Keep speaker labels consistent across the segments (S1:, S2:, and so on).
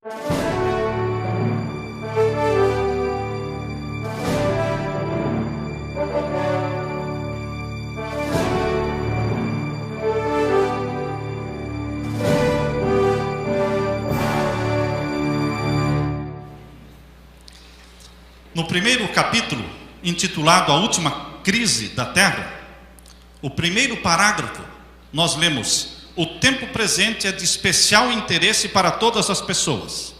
S1: No primeiro capítulo, intitulado A Última Crise da Terra, o primeiro parágrafo, nós lemos: o tempo presente é de especial interesse para todas as pessoas,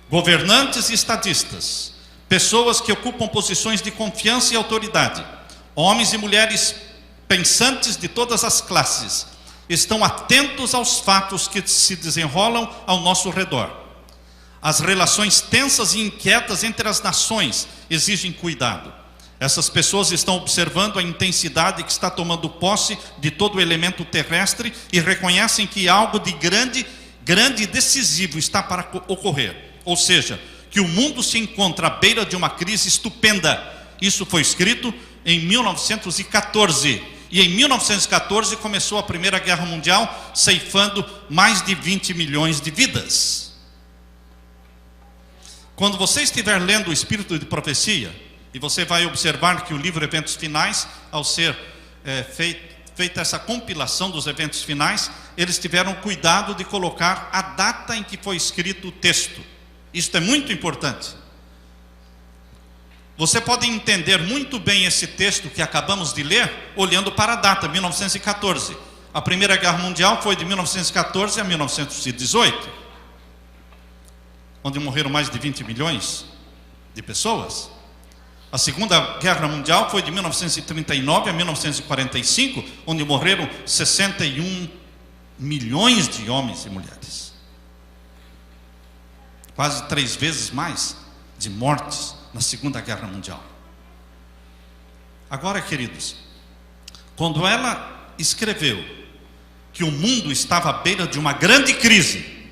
S1: governantes e estadistas, pessoas que ocupam posições de confiança e autoridade, homens e mulheres pensantes de todas as classes, estão atentos aos fatos que se desenrolam ao nosso redor. As relações tensas e inquietas entre as nações exigem cuidado. Essas pessoas estão observando a intensidade que está tomando posse de todo o elemento terrestre e reconhecem que algo de grande e decisivo está para ocorrer. Ou seja, que o mundo se encontra à beira de uma crise estupenda. Isso foi escrito em 1914. E em 1914 começou a Primeira Guerra Mundial, ceifando mais de 20 milhões de vidas. Quando você estiver lendo o Espírito de Profecia, e você vai observar que o livro Eventos Finais, ao ser feita essa compilação dos eventos finais, eles tiveram cuidado de colocar a data em que foi escrito o texto. Isto é muito importante. Você pode entender muito bem esse texto que acabamos de ler, olhando para a data, 1914. A Primeira Guerra Mundial foi de 1914 a 1918. Onde morreram mais de 20 milhões de pessoas. A Segunda Guerra Mundial foi de 1939 a 1945, onde morreram 61 milhões de homens e mulheres. Quase 3 vezes mais de mortes na Segunda Guerra Mundial. Agora, queridos, quando ela escreveu que o mundo estava à beira de uma grande crise,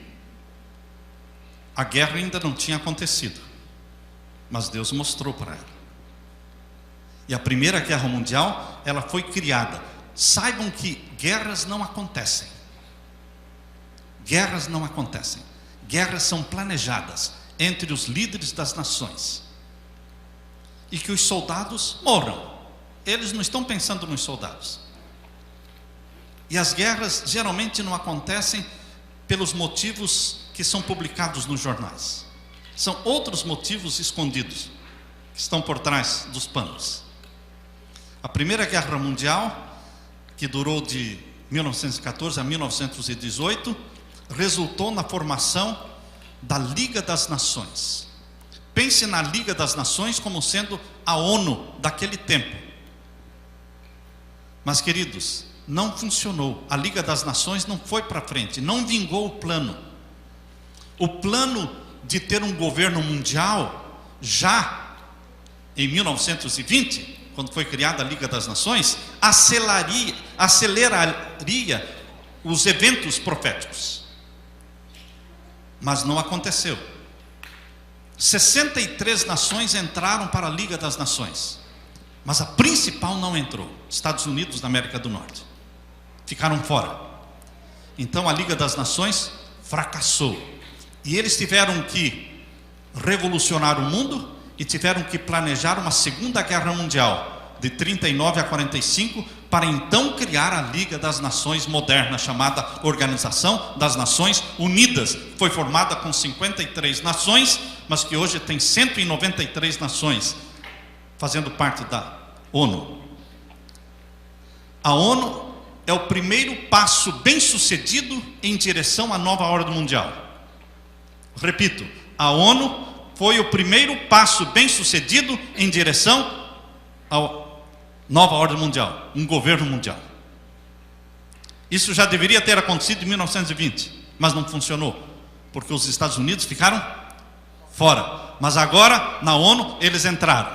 S1: a guerra ainda não tinha acontecido, mas Deus mostrou para ela. E a Primeira Guerra Mundial, ela foi criada. Saibam que guerras não acontecem. Guerras não acontecem. Guerras são planejadas entre os líderes das nações. E que os soldados morram. Eles não estão pensando nos soldados. E as guerras geralmente não acontecem pelos motivos que são publicados nos jornais. São outros motivos escondidos que estão por trás dos panos. A Primeira Guerra Mundial, que durou de 1914 a 1918, resultou na formação da Liga das Nações. Pense na Liga das Nações como sendo a ONU daquele tempo. Mas, queridos, não funcionou. A Liga das Nações não foi para frente, não vingou o plano. O plano de ter um governo mundial, já em 1920, quando foi criada a Liga das Nações, aceleraria os eventos proféticos. Mas não aconteceu. 63 nações entraram para a Liga das Nações, mas a principal não entrou, Estados Unidos da América do Norte. Ficaram fora. Então a Liga das Nações fracassou. E eles tiveram que revolucionar o mundo e tiveram que planejar uma Segunda Guerra Mundial, de 39 a 45, para então criar a Liga das Nações moderna, chamada Organização das Nações Unidas. Foi formada com 53 nações, mas que hoje tem 193 nações fazendo parte da ONU. A ONU é o primeiro passo bem sucedido em direção à nova ordem mundial. Repito, a ONU foi o primeiro passo bem sucedido em direção à nova ordem mundial, um governo mundial. Isso já deveria ter acontecido em 1920, mas não funcionou, porque os Estados Unidos ficaram fora. Mas agora, na ONU, eles entraram.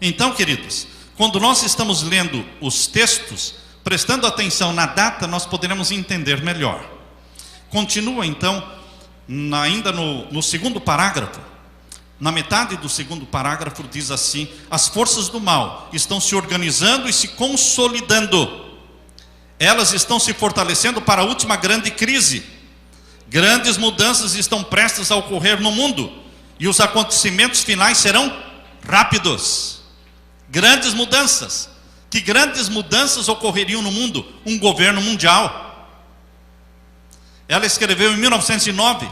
S1: Então, queridos, quando nós estamos lendo os textos, prestando atenção na data, nós poderemos entender melhor. Continua então, ainda no segundo parágrafo, na metade do segundo parágrafo diz assim: as forças do mal estão se organizando e se consolidando. Elas estão se fortalecendo para a última grande crise. Grandes mudanças estão prestes a ocorrer no mundo, e os acontecimentos finais serão rápidos. Grandes mudanças. Que grandes mudanças ocorreriam no mundo? Um governo mundial. Ela escreveu em 1909,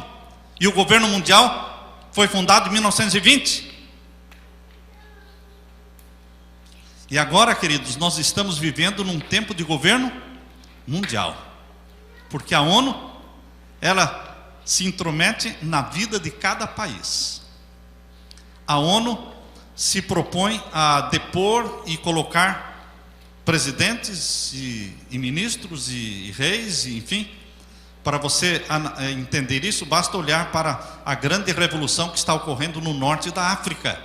S1: e o governo mundial foi fundado em 1920. E agora, queridos, nós estamos vivendo num tempo de governo mundial, porque a ONU, ela se intromete na vida de cada país. A ONU se propõe a depor e colocar presidentes e ministros e reis, e, enfim. Para você entender isso, basta olhar para a grande revolução que está ocorrendo no norte da África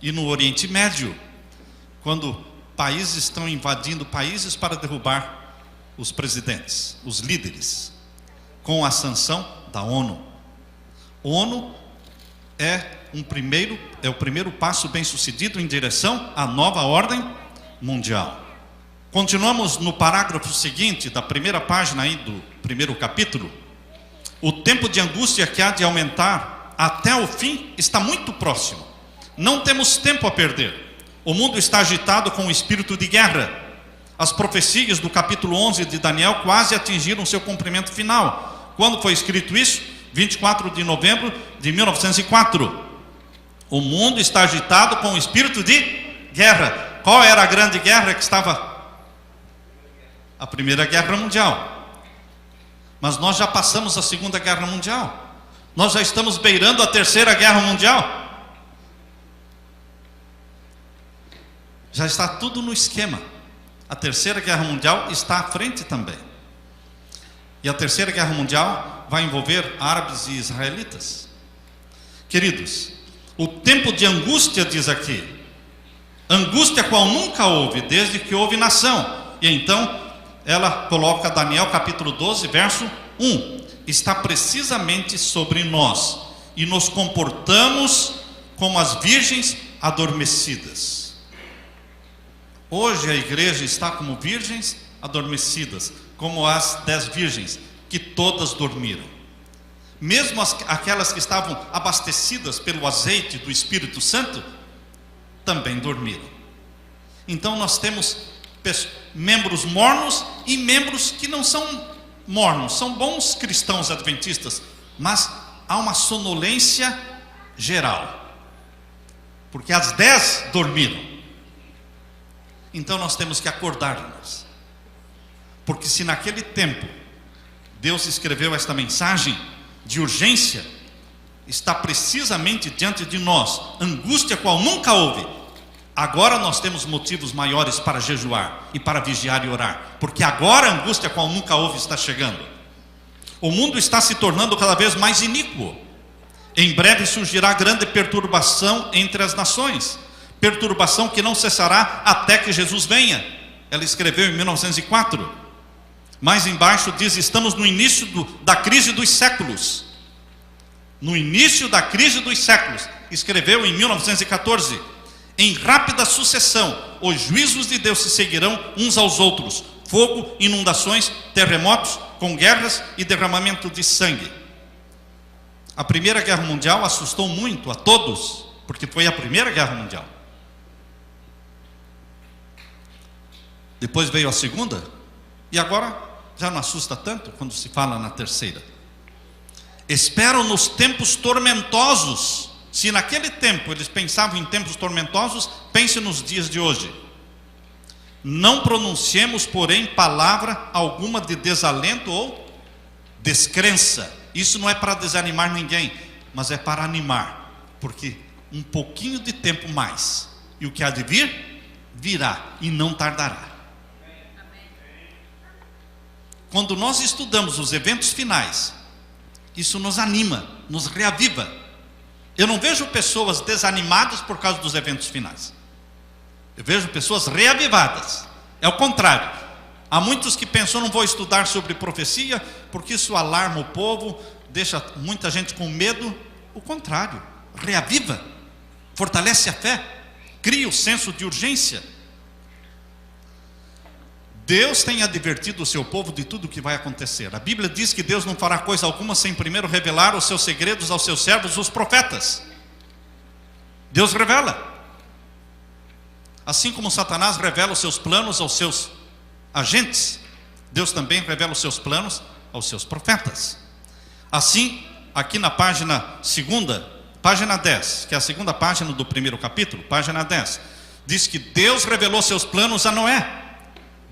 S1: e no Oriente Médio, quando países estão invadindo países para derrubar os presidentes, os líderes, com a sanção da ONU. A ONU é o primeiro passo bem sucedido em direção à nova ordem mundial. Continuamos no parágrafo seguinte da primeira página aí do primeiro capítulo. O tempo de angústia que há de aumentar até o fim está muito próximo. Não temos tempo a perder. O mundo está agitado com o espírito de guerra. As profecias do capítulo 11 de Daniel quase atingiram seu cumprimento final. Quando foi escrito isso? 24 de novembro de 1904. O mundo está agitado com o espírito de guerra. Qual era a grande guerra que estava? A Primeira Guerra Mundial. Mas nós já passamos a Segunda Guerra Mundial. Nós já estamos beirando a Terceira Guerra Mundial. Já está tudo no esquema. A Terceira Guerra Mundial está à frente também. E a Terceira Guerra Mundial vai envolver árabes e israelitas. Queridos, o tempo de angústia, diz aqui, angústia qual nunca houve, desde que houve nação. E então ela coloca Daniel capítulo 12, verso 1. Está precisamente sobre nós, e nos comportamos como as virgens adormecidas. Hoje a igreja está como virgens adormecidas, como as 10 virgens, que todas dormiram. Mesmo aquelas que estavam abastecidas pelo azeite do Espírito Santo, também dormiram. Então nós temos membros mornos e membros que não são mornos, são bons cristãos adventistas, mas há uma sonolência geral, porque as 10 dormiram. Então nós temos que acordar-nos, porque se naquele tempo Deus escreveu esta mensagem de urgência, está precisamente diante de nós, angústia qual nunca houve. Agora nós temos motivos maiores para jejuar e para vigiar e orar, porque agora a angústia qual nunca houve está chegando. O mundo está se tornando cada vez mais iníquo. Em breve surgirá grande perturbação entre as nações, perturbação que não cessará até que Jesus venha. Ela escreveu em 1904. Mais embaixo diz: estamos no início da crise dos séculos. No início da crise dos séculos. Escreveu em 1914. Em rápida sucessão, os juízos de Deus se seguirão uns aos outros: fogo, inundações, terremotos, com guerras e derramamento de sangue. A Primeira Guerra Mundial assustou muito a todos, porque foi a Primeira Guerra Mundial. Depois veio a Segunda, e agora já não assusta tanto quando se fala na Terceira. Esperam nos tempos tormentosos. Se naquele tempo eles pensavam em tempos tormentosos, pense nos dias de hoje. Não pronunciemos, porém, palavra alguma de desalento ou descrença. Isso não é para desanimar ninguém, mas é para animar, porque um pouquinho de tempo mais, e o que há de vir, virá e não tardará. Quando nós estudamos os eventos finais, isso nos anima, nos reaviva. Eu não vejo pessoas desanimadas por causa dos eventos finais. Eu vejo pessoas reavivadas. É o contrário. Há muitos que pensam: não vou estudar sobre profecia, porque isso alarma o povo, deixa muita gente com medo. O contrário, reaviva, fortalece a fé, cria o senso de urgência. Deus tem advertido o seu povo de tudo o que vai acontecer. A Bíblia diz que Deus não fará coisa alguma sem primeiro revelar os seus segredos aos seus servos, os profetas. Deus revela. Assim como Satanás revela os seus planos aos seus agentes, Deus também revela os seus planos aos seus profetas. Assim, aqui na página 2, página 10, que é a segunda página do primeiro capítulo, página 10, diz que Deus revelou seus planos a Noé.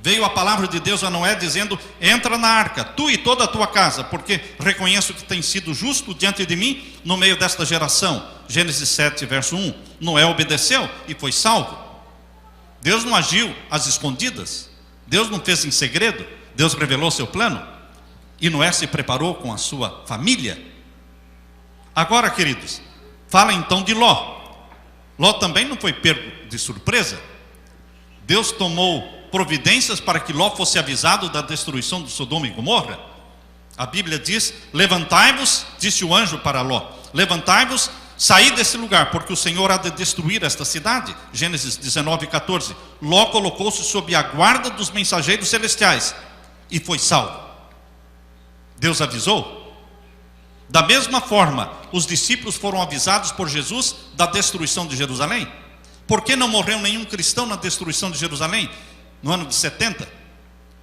S1: Veio a palavra de Deus a Noé dizendo: entra na arca, tu e toda a tua casa, porque reconheço que tens sido justo diante de mim no meio desta geração. Gênesis 7, verso 1. Noé obedeceu e foi salvo. Deus não agiu às escondidas, Deus não fez em segredo, Deus revelou seu plano, e Noé se preparou com a sua família. Agora, queridos, fala então de Ló. Ló também não foi pego de surpresa. Deus tomou providências para que Ló fosse avisado da destruição de Sodoma e Gomorra. A Bíblia diz: levantai-vos, disse o anjo para Ló, levantai-vos, saí desse lugar, porque o Senhor há de destruir esta cidade. Gênesis 19, 14. Ló colocou-se sob a guarda dos mensageiros celestiais e foi salvo. Deus avisou. Da mesma forma, os discípulos foram avisados por Jesus da destruição de Jerusalém. Por que não morreu nenhum cristão na destruição de Jerusalém? No ano de 70,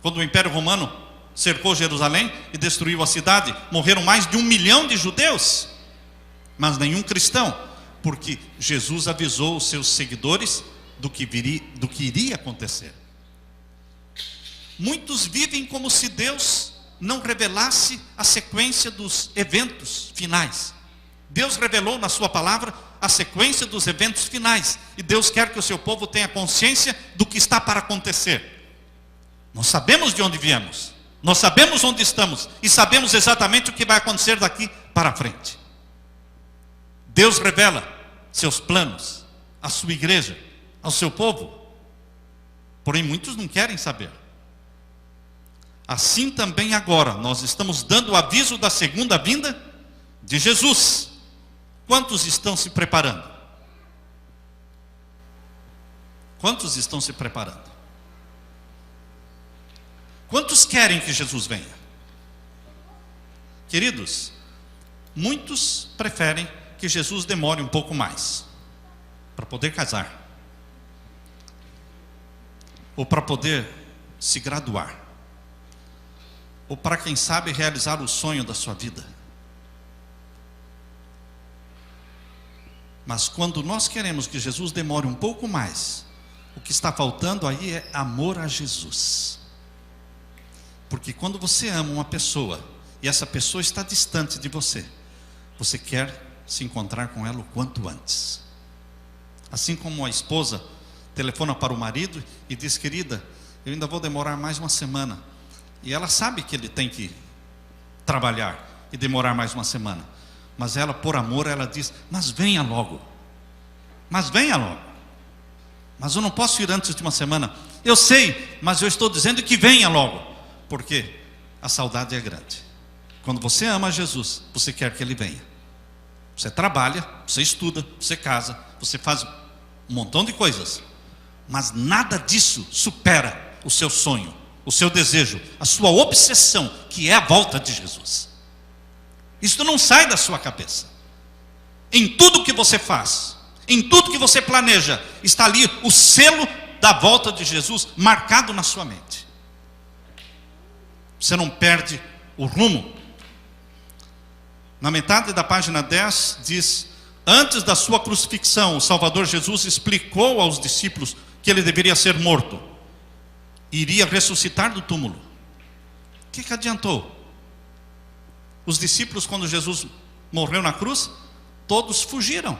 S1: quando o Império Romano cercou Jerusalém e destruiu a cidade, morreram mais de 1 milhão de judeus, mas nenhum cristão, porque Jesus avisou os seus seguidores do que iria acontecer. Muitos vivem como se Deus não revelasse a sequência dos eventos finais. Deus revelou na sua palavra a sequência dos eventos finais, e Deus quer que o seu povo tenha consciência do que está para acontecer. Nós sabemos de onde viemos, nós sabemos onde estamos, e sabemos exatamente o que vai acontecer daqui para frente. Deus revela seus planos à sua igreja, ao seu povo, porém muitos não querem saber. Assim também agora, nós estamos dando o aviso da segunda vinda de Jesus. Quantos estão se preparando? Quantos estão se preparando? Quantos querem que Jesus venha? Queridos, muitos preferem que Jesus demore um pouco mais para poder casar, ou para poder se graduar, ou para, quem sabe, realizar o sonho da sua vida. Mas quando nós queremos que Jesus demore um pouco mais, o que está faltando aí é amor a Jesus. Porque quando você ama uma pessoa e essa pessoa está distante de você, você quer se encontrar com ela o quanto antes. Assim como a esposa telefona para o marido e diz: querida, eu ainda vou demorar mais uma semana. E ela sabe que ele tem que trabalhar e demorar mais uma semana. Mas ela, por amor, ela diz: mas venha logo. Mas venha logo. Mas eu não posso ir antes de uma semana. Eu sei, mas eu estou dizendo que venha logo. Porque a saudade é grande. Quando você ama Jesus, você quer que Ele venha. Você trabalha, você estuda, você casa, você faz um montão de coisas. Mas nada disso supera o seu sonho, o seu desejo, a sua obsessão, que é a volta de Jesus. Isso não sai da sua cabeça. Em tudo que você faz, em tudo que você planeja, está ali o selo da volta de Jesus marcado na sua mente. Você não perde o rumo. Na metade da página 10 diz: antes da sua crucifixão, o Salvador Jesus explicou aos discípulos que ele deveria ser morto, iria ressuscitar do túmulo. O que adiantou? Os discípulos, quando Jesus morreu na cruz, todos fugiram,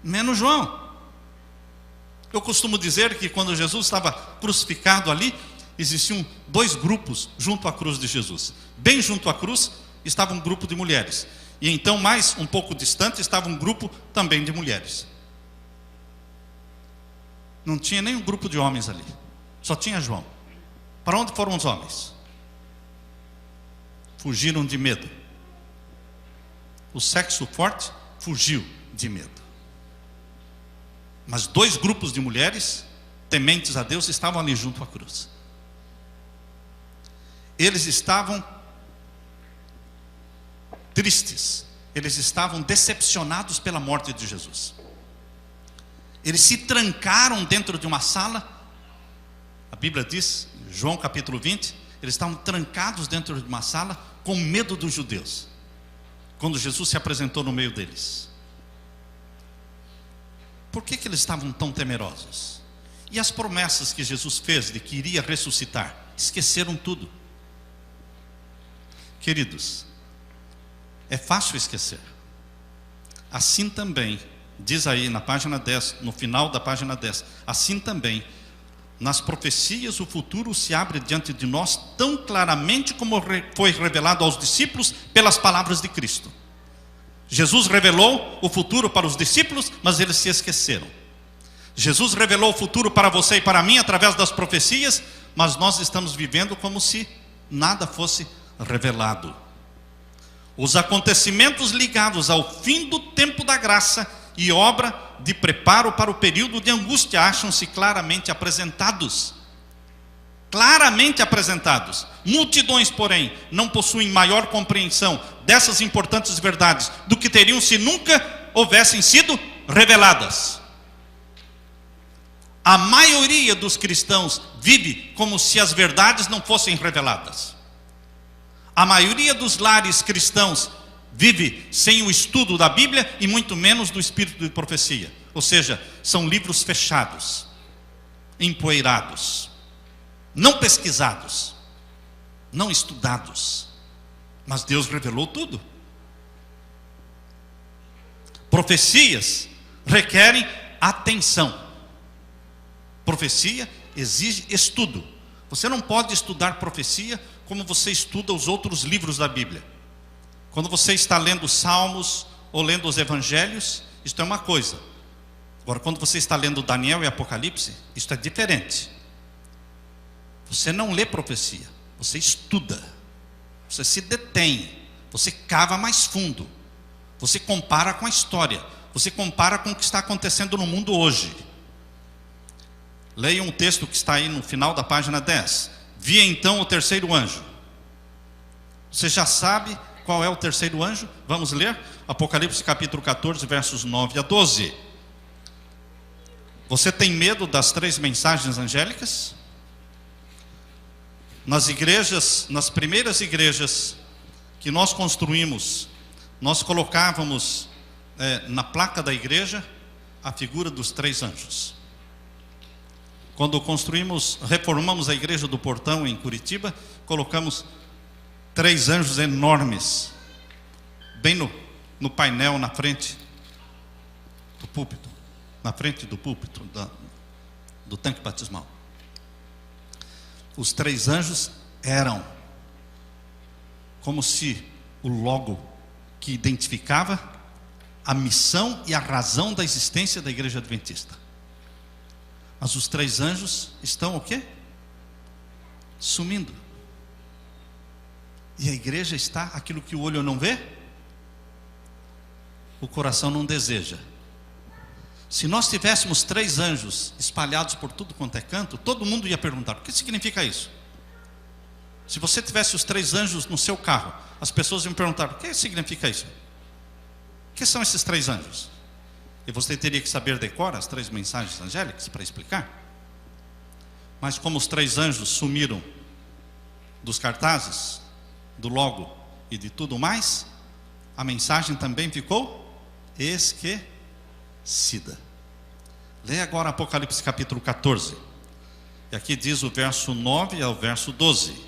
S1: menos João. Eu costumo dizer que quando Jesus estava crucificado ali, existiam 2 grupos junto à cruz de Jesus. Bem junto à cruz estava um grupo de mulheres, e então mais um pouco distante estava um grupo também de mulheres. Não tinha nem um grupo de homens ali, só tinha João. Para onde foram os homens? Fugiram de medo. O sexo forte fugiu de medo. Mas 2 grupos de mulheres tementes a Deus estavam ali junto à cruz. eles estavam tristes, eles estavam decepcionados pela morte de Jesus. Eles se trancaram dentro de uma sala. A Bíblia diz, João capítulo 20, eles estavam trancados dentro de uma sala com medo dos judeus, quando Jesus se apresentou no meio deles. Por que eles estavam tão temerosos? E as promessas que Jesus fez de que iria ressuscitar? Esqueceram tudo. Queridos, é fácil esquecer. Assim também, diz aí na página 10, no final da página 10, assim também, nas profecias o futuro se abre diante de nós tão claramente como foi revelado aos discípulos pelas palavras de Cristo. Jesus revelou o futuro para os discípulos, mas eles se esqueceram. Jesus revelou o futuro para você e para mim através das profecias, mas nós estamos vivendo como se nada fosse revelado. Os acontecimentos ligados ao fim do tempo da graça e obra de preparo para o período de angústia acham-se claramente apresentados. Claramente apresentados. Multidões, porém, não possuem maior compreensão dessas importantes verdades do que teriam se nunca houvessem sido reveladas. A maioria dos cristãos vive como se as verdades não fossem reveladas. A maioria dos lares cristãos vive sem o estudo da Bíblia e muito menos do espírito de profecia. Ou seja, são livros fechados, empoeirados, não pesquisados, não estudados. Mas Deus revelou tudo. Profecias requerem atenção. Profecia exige estudo. Você não pode estudar profecia como você estuda os outros livros da Bíblia. Quando você está lendo Salmos ou lendo os Evangelhos, isto é uma coisa. Agora, quando você está lendo Daniel e Apocalipse, isto é diferente. Você não lê profecia, você estuda. Você se detém, você cava mais fundo. Você compara com a história, você compara com o que está acontecendo no mundo hoje. Leia um texto que está aí no final da página 10. Vi então o terceiro anjo. Você já sabe qual é o terceiro anjo? Vamos ler? Apocalipse capítulo 14, versos 9 a 12. Você tem medo das 3 mensagens angélicas? Nas igrejas, nas primeiras igrejas que nós construímos, nós colocávamos na placa da igreja a figura dos 3 anjos. Quando reformamos a igreja do Portão em Curitiba, colocamos 3 anjos enormes, bem no painel, na frente do púlpito, do tanque batismal. Os 3 anjos eram como se o logo que identificava a missão e a razão da existência da igreja adventista. Mas os 3 anjos estão o quê? Sumindo. E a igreja está aquilo que o olho não vê, o coração não deseja. Se nós tivéssemos 3 anjos espalhados por tudo quanto é canto, todo mundo ia perguntar: o que significa isso? Se você tivesse os 3 anjos no seu carro, as pessoas iam perguntar: o que significa isso? O que são esses 3 anjos? E você teria que saber decor as 3 mensagens angélicas para explicar. Mas como os 3 anjos sumiram dos cartazes, do logo e de tudo mais, a mensagem também ficou esquecida. Leia agora Apocalipse capítulo 14. E aqui diz o verso 9 ao verso 12.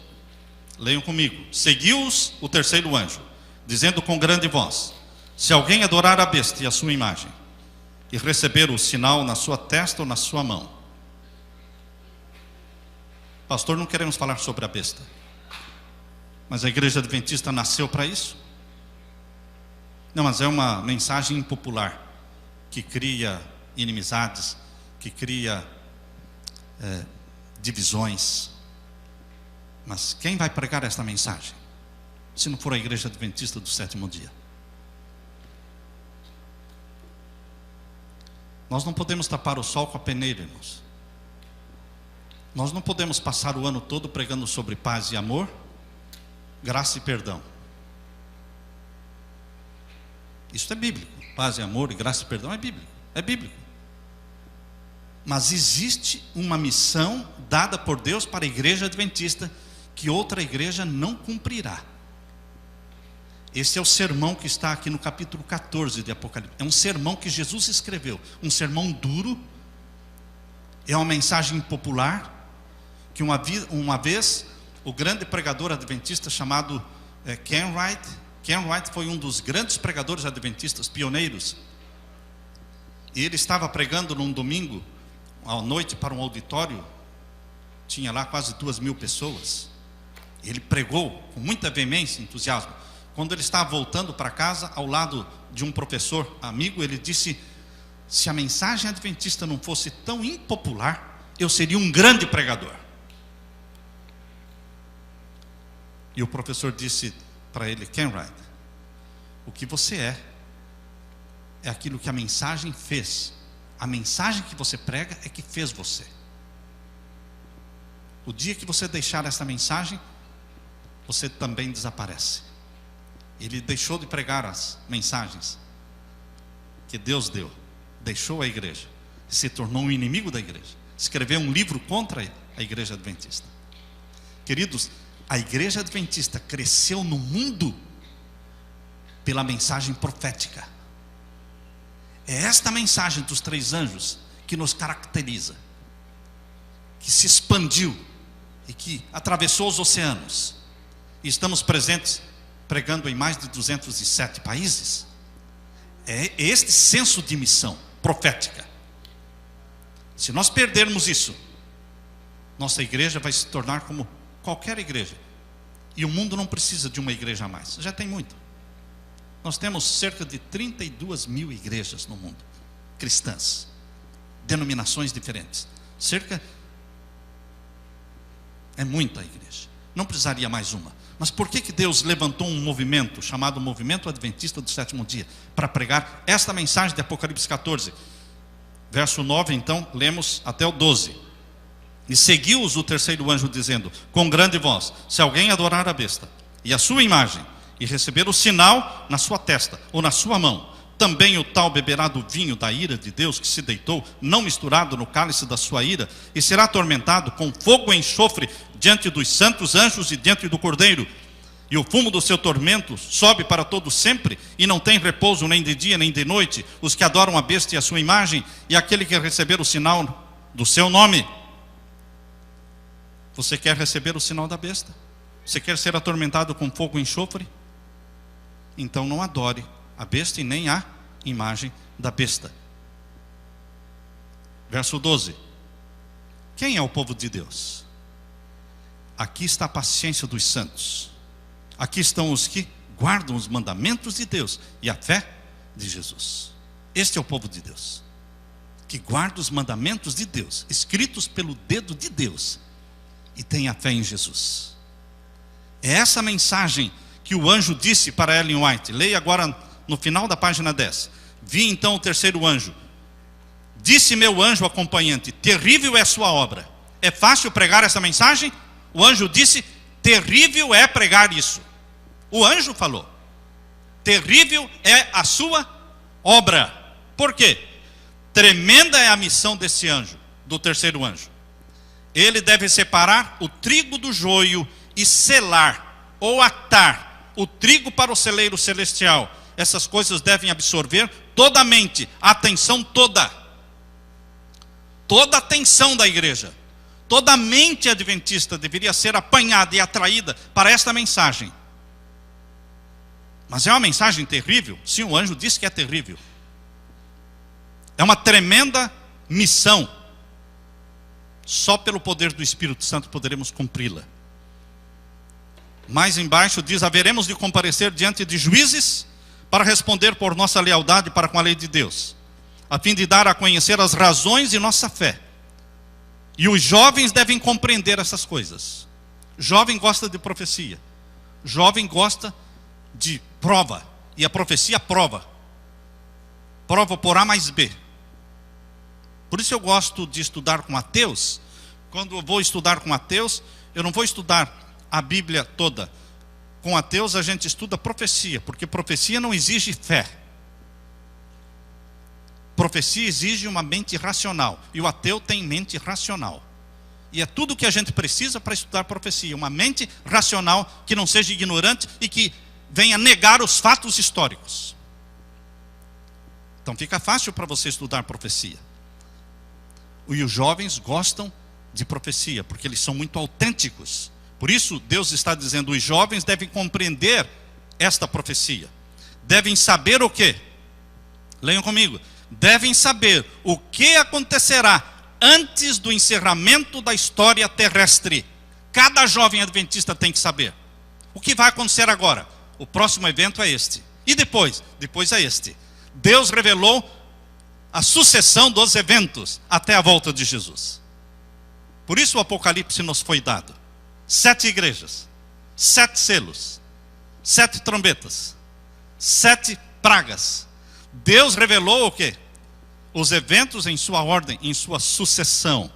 S1: Leiam comigo. Seguiu-os o terceiro anjo, dizendo com grande voz: se alguém adorar a besta e a sua imagem, e receber o sinal na sua testa ou na sua mão. Pastor, não queremos falar sobre a besta, mas a igreja adventista nasceu para isso? Não, mas é uma mensagem impopular, que cria inimizades, que cria divisões. Mas quem vai pregar esta mensagem, se não for a igreja adventista do 7º dia? Nós não podemos tapar o sol com a peneira, irmãos. Nós não podemos passar o ano todo pregando sobre paz e amor graça e perdão. Isso é bíblico. Paz e amor e graça e perdão é bíblico. É bíblico. Mas existe uma missão dada por Deus para a igreja adventista que outra igreja não cumprirá. Esse é o sermão que está aqui no capítulo 14 de Apocalipse. É um sermão que Jesus escreveu. Um sermão duro. É uma mensagem popular. Que uma vez o grande pregador adventista chamado Ken Wright foi um dos grandes pregadores adventistas, pioneiros. E ele estava pregando num domingo à noite para um auditório. Tinha lá quase 2.000 pessoas. Ele pregou com muita veemência e entusiasmo. Quando ele estava voltando para casa, ao lado de um professor amigo, ele disse: se a mensagem adventista não fosse tão impopular, eu seria um grande pregador. E o professor disse para ele: Ken Wright, o que você é aquilo que a mensagem fez. A mensagem que você prega é que fez você. O dia que você deixar essa mensagem, você também desaparece. Ele deixou de pregar as mensagens que Deus deu, deixou a igreja, se tornou um inimigo da igreja, escreveu um livro contra a igreja adventista. Queridos, a igreja adventista cresceu no mundo pela mensagem profética. É esta mensagem dos 3 anjos que nos caracteriza, que se expandiu e que atravessou os oceanos. E estamos presentes, pregando em mais de 207 países. É este senso de missão profética. Se nós perdermos isso, nossa igreja vai se tornar como qualquer igreja. E o mundo não precisa de uma igreja a mais, já tem muito. Nós temos cerca de 32.000 igrejas no mundo, cristãs, denominações diferentes. É muita igreja. Não precisaria mais uma. Mas por que Deus levantou um movimento chamado Movimento Adventista do Sétimo Dia para pregar esta mensagem de Apocalipse 14? Verso 9, então, lemos até o 12. E seguiu-os o terceiro anjo dizendo com grande voz: se alguém adorar a besta e a sua imagem e receber o sinal na sua testa ou na sua mão, também o tal beberá do vinho da ira de Deus que se deitou, não misturado no cálice da sua ira, e será atormentado com fogo e enxofre diante dos santos anjos e diante do Cordeiro. E o fumo do seu tormento sobe para todo sempre, e não tem repouso nem de dia nem de noite, os que adoram a besta e a sua imagem, e aquele que receber o sinal do seu nome. Você quer receber o sinal da besta? Você quer ser atormentado com fogo e enxofre? Então não adore a besta e nem a imagem da besta. Verso 12. Quem é o povo de Deus? Aqui está a paciência dos santos. Aqui estão os que guardam os mandamentos de Deus e a fé de Jesus. Este é o povo de Deus, que guarda os mandamentos de Deus, escritos pelo dedo de Deus, e tem a fé em Jesus. É essa mensagem que o anjo disse para Ellen White. Leia agora no final da página 10. Vi então o terceiro anjo. Disse meu anjo acompanhante: terrível é a sua obra. É fácil pregar essa mensagem? O anjo disse: terrível é pregar isso. O anjo falou: terrível é a sua obra. Por quê? Tremenda é a missão desse anjo, do terceiro anjo. Ele deve separar o trigo do joio e selar ou atar o trigo para o celeiro celestial. Essas coisas devem absorver toda a mente, a atenção toda a atenção da igreja. Toda a mente adventista deveria ser apanhada e atraída para esta mensagem. Mas é uma mensagem terrível? Sim, o anjo disse que é terrível. É uma tremenda missão. Só pelo poder do Espírito Santo poderemos cumpri-la. Mais embaixo diz: haveremos de comparecer diante de juízes para responder por nossa lealdade para com a lei de Deus, a fim de dar a conhecer as razões de nossa fé. E os jovens devem compreender essas coisas. Jovem gosta de profecia. Jovem gosta de prova. E a profecia prova. Prova por A mais B. Por isso eu gosto de estudar com ateus. Quando eu vou estudar com ateus, eu não vou estudar a Bíblia toda. com ateus a gente estuda profecia, porque profecia não exige fé. Profecia exige uma mente racional, e o ateu tem mente racional. E é tudo o que a gente precisa para estudar profecia, uma mente racional que não seja ignorante e que venha negar os fatos históricos. Então fica fácil para você estudar profecia. E os jovens gostam de profecia, porque eles são muito autênticos. Por isso Deus está dizendo, os jovens devem compreender esta profecia. Devem saber o quê? Leiam comigo. Devem saber o que acontecerá antes do encerramento da história terrestre. Cada jovem adventista tem que saber. O que vai acontecer agora? O próximo evento é este. E depois? Depois é este. Deus revelou a sucessão dos eventos até a volta de Jesus. Por isso o Apocalipse nos foi dado. 7 igrejas, 7 selos, 7 trombetas, 7 pragas. Deus revelou o quê? Os eventos em sua ordem, em sua sucessão.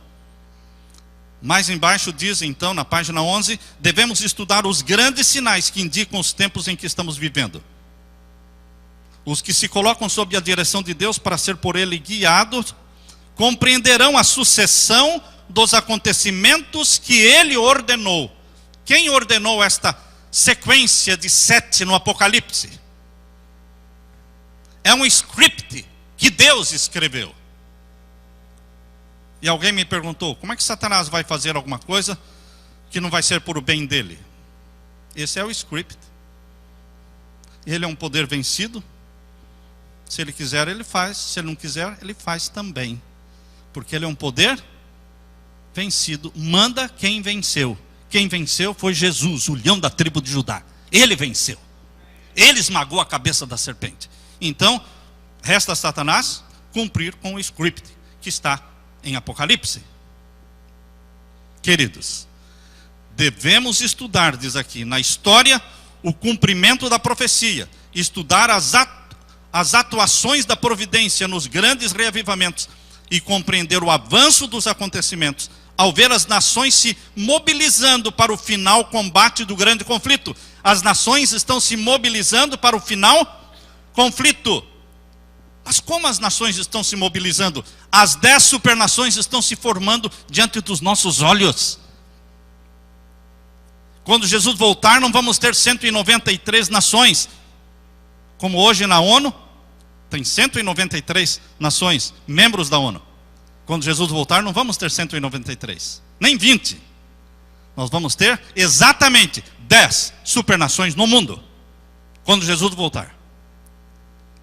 S1: Mais embaixo diz então, na página 11, devemos estudar os grandes sinais que indicam os tempos em que estamos vivendo. Os que se colocam sob a direção de Deus para ser por Ele guiados, compreenderão a sucessão dos acontecimentos que Ele ordenou. Quem ordenou esta sequência de 7 no Apocalipse? É um script que Deus escreveu. E alguém me perguntou, como é que Satanás vai fazer alguma coisa que não vai ser por o bem dele? Esse é o script. Ele é um poder vencido. Se ele quiser, ele faz. Se ele não quiser, ele faz também. Porque ele é um poder vencido. Manda quem venceu. Quem venceu foi Jesus, o leão da tribo de Judá. Ele venceu. Ele esmagou a cabeça da serpente. Então, resta a Satanás cumprir com o script que está em Apocalipse. Queridos, devemos estudar, diz aqui, na história, o cumprimento da profecia. Estudar as atuações da providência nos grandes reavivamentos e compreender o avanço dos acontecimentos, ao ver as nações se mobilizando para o final combate do grande conflito. As nações estão se mobilizando para o final conflito. Mas como as nações estão se mobilizando? As 10 supernações estão se formando diante dos nossos olhos. Quando Jesus voltar, não vamos ter 193 nações. Como hoje na ONU, tem 193 nações, membros da ONU. Quando Jesus voltar, não vamos ter 193, nem 20. Nós vamos ter exatamente 10 supernações no mundo, quando Jesus voltar.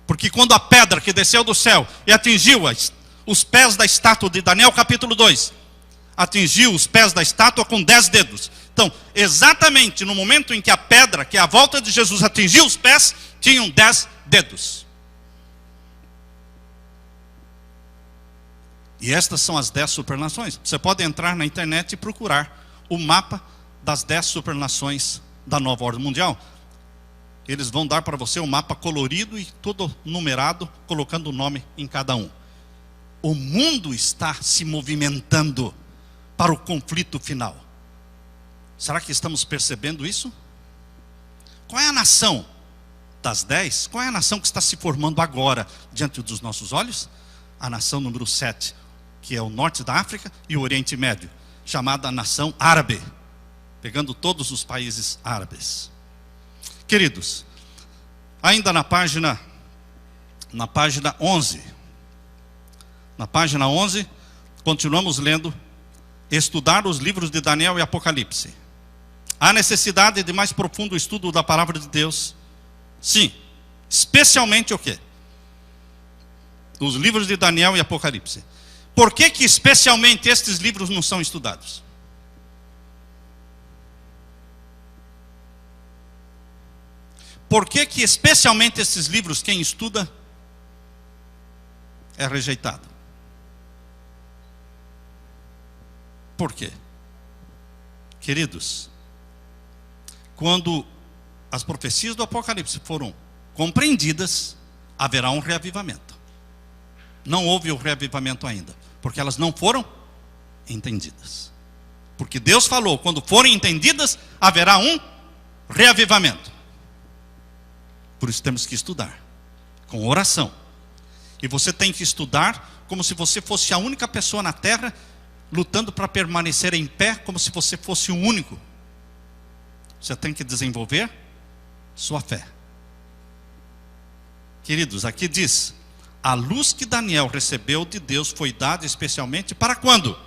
S1: Porque quando a pedra que desceu do céu e atingiu os pés da estátua de Daniel capítulo 2, atingiu os pés da estátua com 10 dedos. Então, exatamente no momento em que a pedra, que é a volta de Jesus, atingiu os pés, tinham 10 dedos. E estas são as 10 supernações. Você pode entrar na internet e procurar o mapa das 10 supernações da nova ordem mundial. Eles vão dar para você um mapa colorido e todo numerado, colocando o nome em cada um. O mundo está se movimentando para o conflito final. Será que estamos percebendo isso? Qual é a nação das 10? Qual é a nação que está se formando agora diante dos nossos olhos? A nação número 7, que é o norte da África e o Oriente Médio, chamada nação árabe, pegando todos os países árabes. Queridos, ainda na página 11, continuamos lendo, estudar os livros de Daniel e Apocalipse. Há necessidade de mais profundo estudo da palavra de Deus? Sim, especialmente o quê? Os livros de Daniel e Apocalipse. Por que especialmente estes livros não são estudados? Por que especialmente esses livros, quem estuda, é rejeitado? Por quê? Queridos, quando as profecias do Apocalipse foram compreendidas, haverá um reavivamento. Não houve o reavivamento ainda, porque elas não foram entendidas. Porque Deus falou, quando forem entendidas, haverá um reavivamento. Por isso temos que estudar, com oração. E você tem que estudar como se você fosse a única pessoa na terra, lutando para permanecer em pé, como se você fosse o único. Você tem que desenvolver sua fé. Queridos, aqui diz: a luz que Daniel recebeu de Deus foi dada especialmente para quando?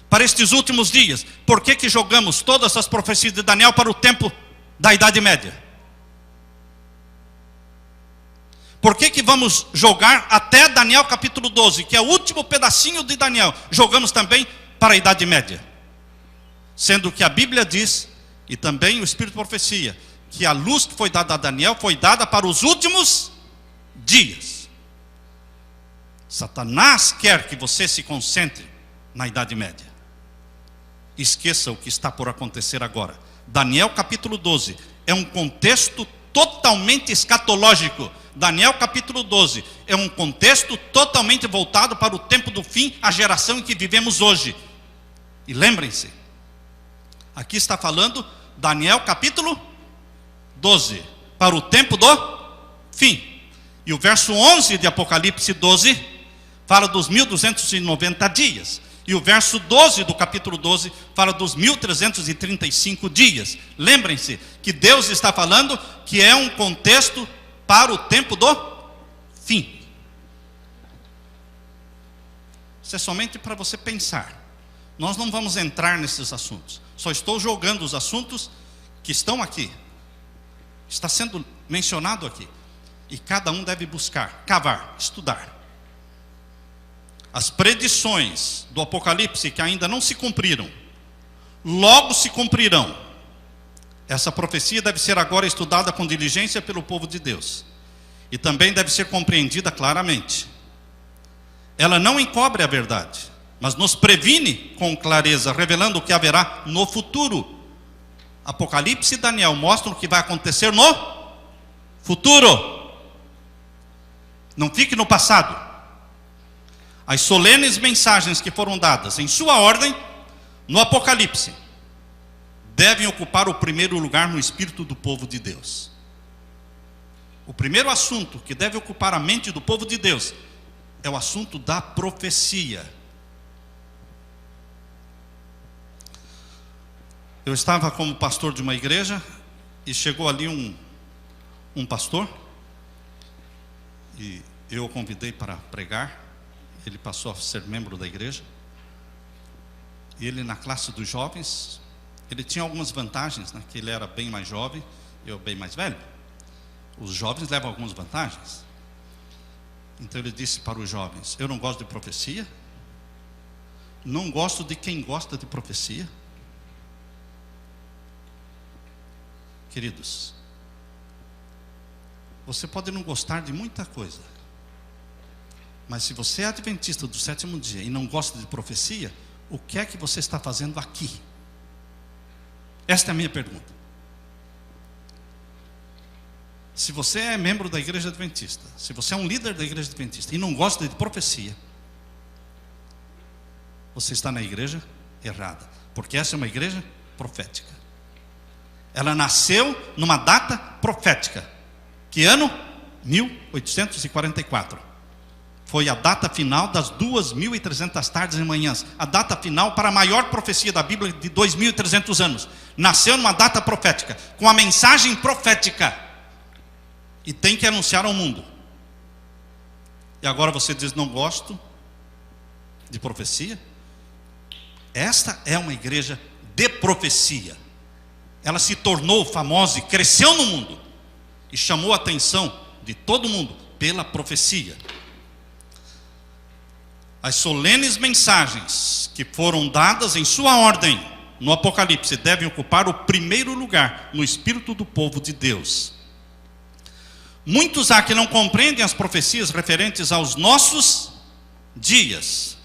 S1: Para estes últimos dias. Por que jogamos todas as profecias de Daniel para o tempo da Idade Média? Por que vamos jogar até Daniel capítulo 12, que é o último pedacinho de Daniel, jogamos também para a Idade Média? Sendo que a Bíblia diz, e também o Espírito profecia, que a luz que foi dada a Daniel foi dada para os últimos dias. Satanás quer que você se concentre na Idade Média. Esqueça o que está por acontecer agora. Daniel capítulo 12 é um contexto totalmente escatológico. Daniel capítulo 12 é um contexto totalmente voltado para o tempo do fim, a geração em que vivemos hoje. E lembrem-se, aqui está falando Daniel capítulo 12, para o tempo do fim. E o verso 11 de Apocalipse 12 fala dos 1290 dias. E o verso 12 do capítulo 12 fala dos 1335 dias. Lembrem-se que Deus está falando que é um contexto para o tempo do fim. Isso é somente para você pensar. Nós não vamos entrar nesses assuntos. Só estou jogando os assuntos que estão aqui. Está sendo mencionado aqui. E cada um deve buscar, cavar, estudar. As predições do Apocalipse que ainda não se cumpriram, logo se cumprirão. Essa profecia deve ser agora estudada com diligência pelo povo de Deus. E também deve ser compreendida claramente. Ela não encobre a verdade, mas nos previne com clareza, revelando o que haverá no futuro. Apocalipse e Daniel mostram o que vai acontecer no futuro. Não fique no passado. As solenes mensagens que foram dadas em sua ordem no Apocalipse devem ocupar o primeiro lugar no espírito do povo de Deus. O primeiro assunto que deve ocupar a mente do povo de Deus é o assunto da profecia. Eu estava como pastor de uma igreja e chegou ali um pastor e eu o convidei para pregar. Ele passou a ser membro da igreja. E ele, na classe dos jovens, ele tinha algumas vantagens, né? Que ele era bem mais jovem, eu bem mais velho. Os jovens levam algumas vantagens. Então ele disse para os jovens: eu não gosto de profecia, não gosto de quem gosta de profecia. Queridos, você pode não gostar de muita coisa, mas se você é adventista do sétimo dia e não gosta de profecia, o que é que você está fazendo aqui? Esta é a minha pergunta. Se você é membro da igreja adventista, se você é um líder da igreja adventista e não gosta de profecia, você está na igreja errada, porque essa é uma igreja profética. Ela nasceu numa data profética. Que ano? 1844. Foi a data final das 2.300 tardes e manhãs. A data final para a maior profecia da Bíblia de 2.300 anos. Nasceu numa data profética, com a mensagem profética. E tem que anunciar ao mundo. E agora você diz: não gosto de profecia? Esta é uma igreja de profecia. Ela se tornou famosa e cresceu no mundo. E chamou a atenção de todo mundo pela profecia. As solenes mensagens que foram dadas em sua ordem no Apocalipse devem ocupar o primeiro lugar no espírito do povo de Deus. Muitos há que não compreendem as profecias referentes aos nossos dias.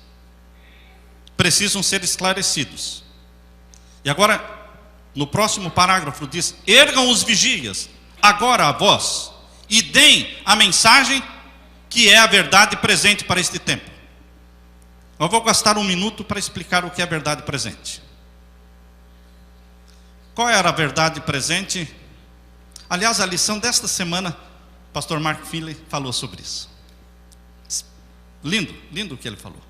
S1: Precisam ser esclarecidos. E agora, no próximo parágrafo diz: ergam os vigias agora a voz e deem a mensagem que é a verdade presente para este tempo. Eu vou gastar um minuto para explicar o que é a verdade presente. Qual era a verdade presente? Aliás, a lição desta semana, o pastor Mark Finley falou sobre isso. Lindo, lindo o que ele falou.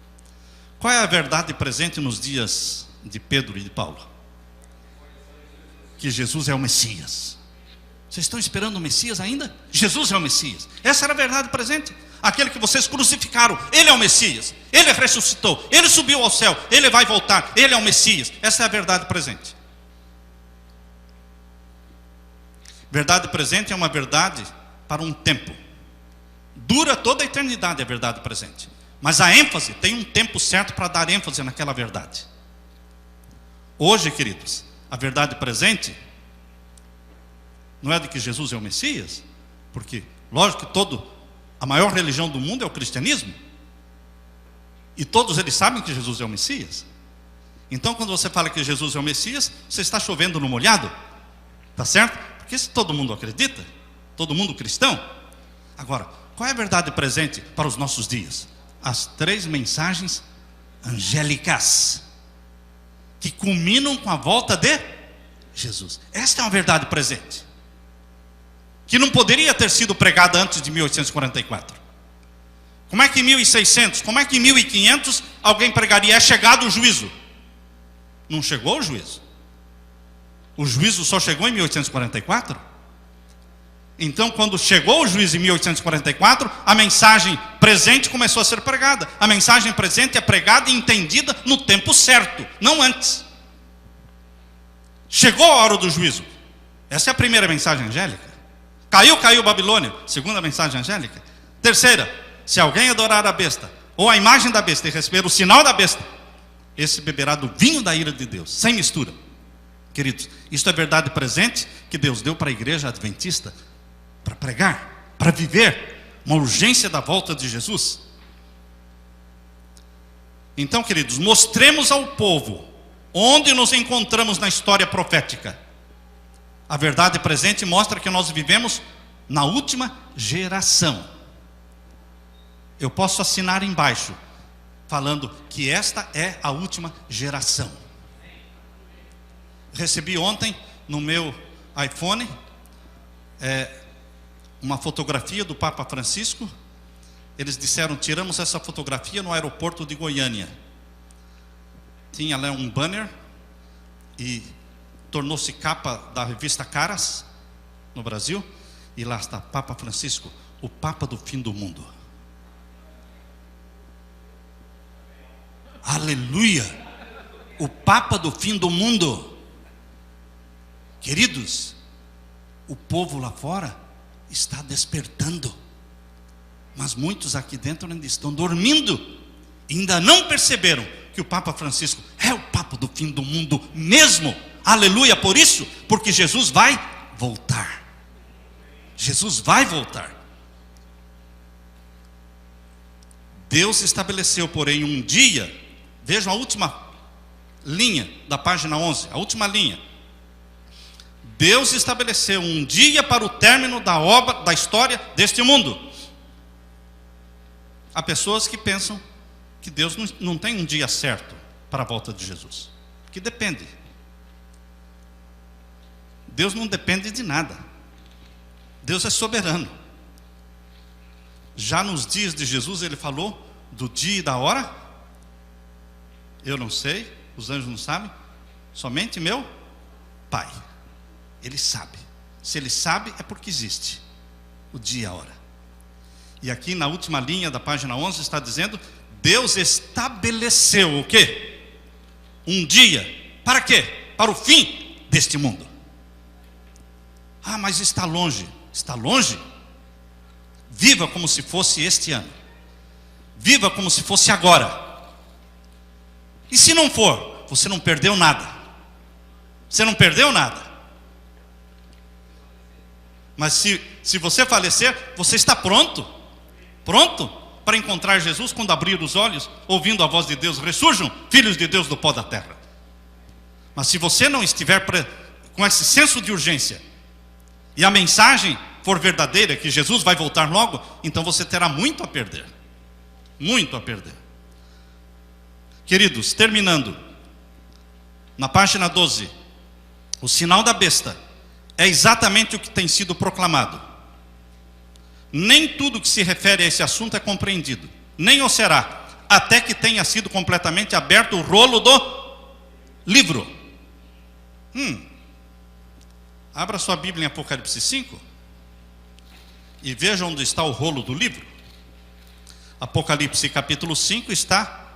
S1: Qual é a verdade presente nos dias de Pedro e de Paulo? Que Jesus é o Messias. Vocês estão esperando o Messias ainda? Jesus é o Messias. Essa era a verdade presente. Aquele que vocês crucificaram, Ele é o Messias. Ele ressuscitou, Ele subiu ao céu, Ele vai voltar, Ele é o Messias. Essa é a verdade presente. Verdade presente é uma verdade para um tempo. Dura toda a eternidade a verdade presente. Mas a ênfase, tem um tempo certo para dar ênfase naquela verdade. Hoje, queridos, a verdade presente não é de que Jesus é o Messias, porque, lógico que a maior religião do mundo é o cristianismo, e todos eles sabem que Jesus é o Messias. Então, quando você fala que Jesus é o Messias, você está chovendo no molhado, tá certo? Porque se todo mundo acredita, todo mundo cristão. Agora, qual é a verdade presente para os nossos dias? As 3 mensagens angélicas, que culminam com a volta de Jesus. Esta é uma verdade presente, que não poderia ter sido pregada antes de 1844. Como é que em 1600, como é que em 1500 alguém pregaria: é chegado o juízo? Não chegou o juízo. O juízo só chegou em 1844. Então, quando chegou o juízo em 1844, a mensagem presente começou a ser pregada. A mensagem presente é pregada e entendida no tempo certo, não antes. Chegou a hora do juízo. Essa é a primeira mensagem angélica. Caiu Babilônia, segunda mensagem angélica. Terceira, se alguém adorar a besta, ou a imagem da besta, e receber o sinal da besta, esse beberá do vinho da ira de Deus, sem mistura. Queridos, isso é verdade presente que Deus deu para a igreja adventista, para pregar, para viver uma urgência da volta de Jesus. Então, queridos, mostremos ao povo onde nos encontramos na história profética. A verdade presente mostra que nós vivemos na última geração. Eu posso assinar embaixo, falando que esta é a última geração. Recebi ontem no meu iPhone uma fotografia do Papa Francisco. Eles disseram: tiramos essa fotografia no aeroporto de Goiânia. Tinha lá um banner e tornou-se capa da revista Caras no Brasil, e lá está Papa Francisco, o Papa do fim do mundo. Aleluia! O Papa do fim do mundo. Queridos, o povo lá fora está despertando, mas muitos aqui dentro ainda estão dormindo, ainda não perceberam que o Papa Francisco é o Papa do fim do mundo mesmo. Aleluia por isso, porque Jesus vai voltar. Jesus vai voltar. Deus estabeleceu, porém, um dia. Vejam a última linha da página 11, a última linha. Deus estabeleceu um dia para o término da obra, da história deste mundo. Há pessoas que pensam que Deus não tem um dia certo para a volta de Jesus, que depende. Deus não depende de nada. Deus é soberano. Já nos dias de Jesus ele falou do dia e da hora. Eu não sei, os anjos não sabem, somente meu Pai. Ele sabe. Se ele sabe, é porque existe o dia e a hora. E aqui na última linha da página 11 está dizendo: Deus estabeleceu o quê? Um dia. Para quê? Para o fim deste mundo. Ah, mas está longe. Está longe? Viva como se fosse este ano. Viva como se fosse agora. E se não for, você não perdeu nada. Você não perdeu nada. Mas se você falecer, você está pronto. Pronto para encontrar Jesus quando abrir os olhos, ouvindo a voz de Deus: ressurjam, filhos de Deus do pó da terra. Mas se você não estiver com esse senso de urgência, e a mensagem for verdadeira, que Jesus vai voltar logo, então você terá muito a perder. Muito a perder. Queridos, terminando, na página 12, O sinal da besta é exatamente o que tem sido proclamado. Nem tudo que se refere a esse assunto é compreendido, nem o será, até que tenha sido completamente aberto o rolo do livro. Abra sua Bíblia em Apocalipse 5 e veja onde está o rolo do livro. Apocalipse capítulo 5 está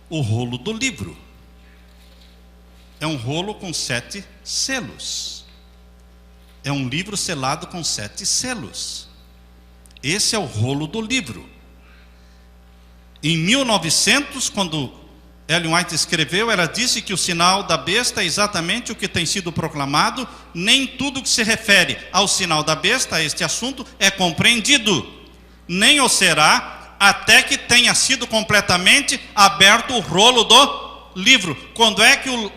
S1: o rolo do livro. É um rolo com 7 selos. É um livro selado com 7 selos. Esse é o rolo do livro. Em 1900, quando Ellen White escreveu, ela disse que o sinal da besta é exatamente o que tem sido proclamado. Nem tudo que se refere ao sinal da besta, a este assunto, é compreendido, nem o será, até que tenha sido completamente aberto o rolo do livro. Quando é que o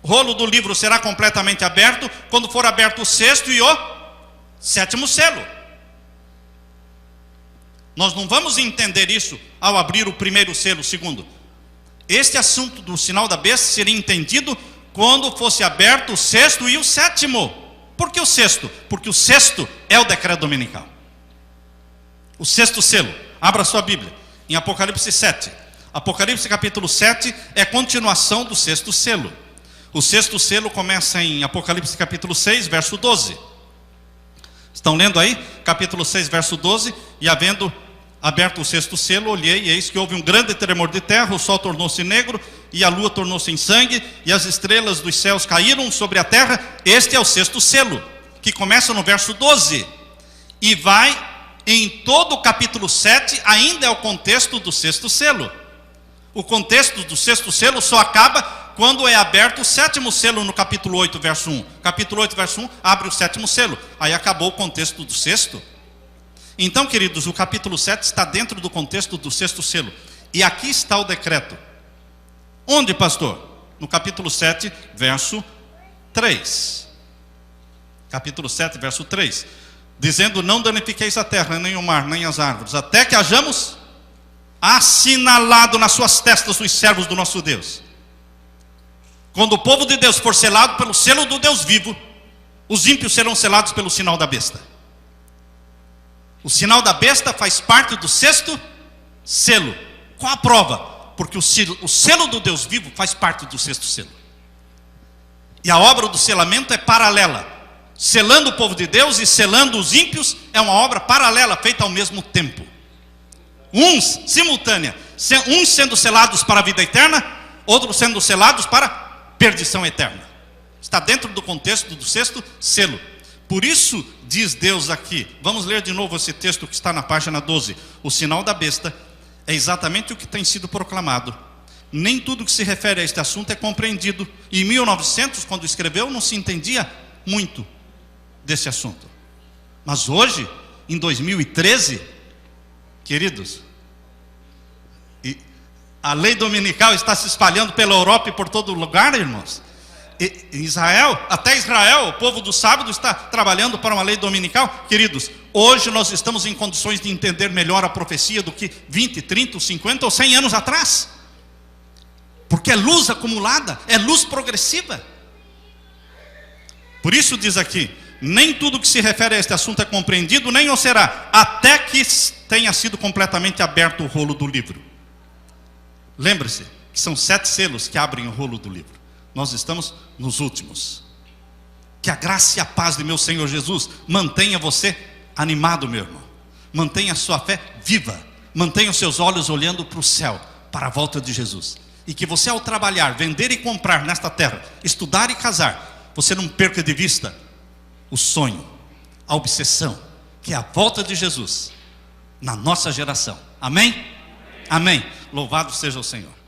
S1: rolo do livro será completamente aberto? Quando for aberto o 6º e o 7º selo. Nós não vamos entender isso ao abrir o 1º selo, o 2º. Este assunto do sinal da besta seria entendido quando fosse aberto o 6º e o 7º. Por que o 6º? Porque o 6º é o decreto dominical. O 6º selo. Abra sua Bíblia em Apocalipse 7. Apocalipse capítulo 7 é continuação do 6º selo. O 6º selo começa em Apocalipse capítulo 6, verso 12. Estão lendo aí? Capítulo 6, verso 12. E havendo aberto o 6º selo, olhei, e eis que houve um grande tremor de terra, o sol tornou-se negro, e a lua tornou-se em sangue, e as estrelas dos céus caíram sobre a terra. Este é o 6º selo, que começa no verso 12, e vai em todo o capítulo 7, ainda é o contexto do 6º selo. O contexto do 6º selo só acaba quando é aberto o 7º selo no capítulo 8, verso 1. Capítulo 8, verso 1, abre o 7º selo. Aí acabou o contexto do 6º. Então, queridos, o capítulo 7 está dentro do contexto do 6º selo. E aqui está o decreto. Onde, pastor? No capítulo 7, verso 3. Capítulo 7, verso 3. Dizendo: não danifiqueis a terra, nem o mar, nem as árvores, até que hajamos assinalado nas suas testas os servos do nosso Deus. Quando o povo de Deus for selado pelo selo do Deus vivo, os ímpios serão selados pelo sinal da besta. O sinal da besta faz parte do 6º selo. Qual a prova? Porque o selo do Deus vivo faz parte do 6º selo. E a obra do selamento é paralela. Selando o povo de Deus e selando os ímpios é uma obra paralela, feita ao mesmo tempo. Uns, simultânea. Uns sendo selados para a vida eterna, outros sendo selados para perdição eterna. Está dentro do contexto do 6º selo. Por isso diz Deus aqui, vamos ler de novo esse texto que está na página 12. O sinal da besta é exatamente o que tem sido proclamado. Nem tudo que se refere a este assunto é compreendido. Em 1900, quando escreveu, não se entendia muito desse assunto. Mas hoje, em 2013, queridos, a lei dominical está se espalhando pela Europa e por todo lugar, irmãos. Israel, até Israel, o povo do sábado está trabalhando para uma lei dominical. Queridos, hoje nós estamos em condições de entender melhor a profecia do que 20, 30, 50 ou 100 anos atrás. Porque é luz acumulada, é luz progressiva. Por isso diz aqui: nem tudo que se refere a este assunto é compreendido, nem o será, até que tenha sido completamente aberto o rolo do livro. Lembre-se que são 7 selos que abrem o rolo do livro. Nós estamos nos últimos. Que a graça e a paz de meu Senhor Jesus mantenha você animado, meu irmão. Mantenha a sua fé viva. Mantenha os seus olhos olhando para o céu, para a volta de Jesus. E que você, ao trabalhar, vender e comprar nesta terra, estudar e casar, você não perca de vista o sonho, a obsessão, que é a volta de Jesus na nossa geração. Amém? Amém. Louvado seja o Senhor.